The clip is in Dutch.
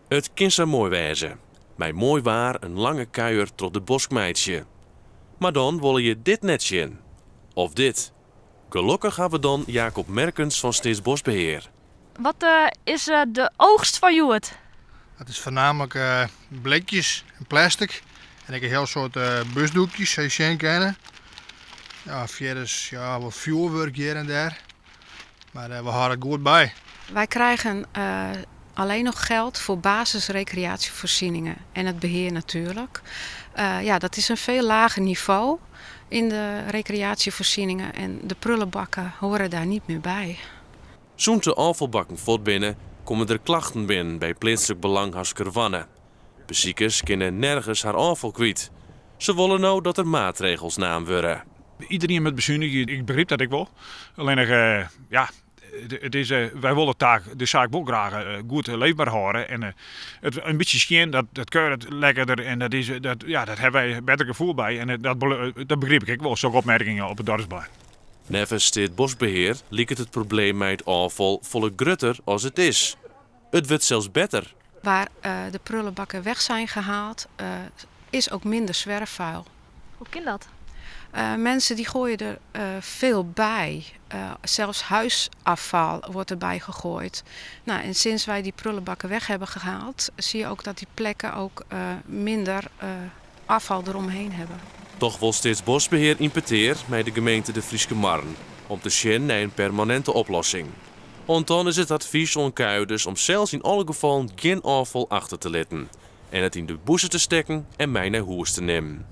Het kan zo mooi wezen. Bij mooi waar een lange kuier tot de boskmeidje. Maar dan wil je dit net zien. Of dit. Gelukkig hebben we dan Jacob Merkens van Steeds Bosbeheer. Wat is de oogst van Joet? Het is voornamelijk blikjes en plastic. En ik heb een heel soort busdoekjes, zoals je kennen. Ja, verder ja, wat vuurwerk hier en daar. Maar we houden het goed bij. Wij krijgen alleen nog geld voor basisrecreatievoorzieningen en het beheer natuurlijk. Ja, dat is een veel lager niveau in de recreatievoorzieningen en de prullenbakken horen daar niet meer bij. Zo'n de afvalbakken valt binnen, komen er klachten binnen bij plaatselijk belang als Kerwanne. Beziekers kunnen nergens haar afval kwijt. Ze willen nou dat er maatregels naam worden. Iedereen met bezuiniging, ik begrijp dat ik wel. Alleen ja, het is, wij willen de zaak ook graag goed leefbaar houden. En het een beetje schijn, dat keurt lekkerder en dat hebben wij een beter gevoel bij. En dat begrijp ik wel, zo'n opmerkingen op het dorpsblad. Nevens dit bosbeheer lijkt het probleem met het afval volle grutter als het is. Het wordt zelfs beter. Waar de prullenbakken weg zijn gehaald, is ook minder zwerfvuil. Hoe kan dat? Mensen die gooien er veel bij. Zelfs huisafval wordt erbij gegooid. Nou, en sinds wij die prullenbakken weg hebben gehaald, zie je ook dat die plekken ook minder afval eromheen hebben. Toch wil Steeds Bosbeheer impeteer met de gemeente de Frieske Marn om te zien naar een permanente oplossing. Want dan is het advies aan kuiders om zelfs in alle gevallen geen afval achter te laten en het in de boezen te steken en mij naar huis te nemen.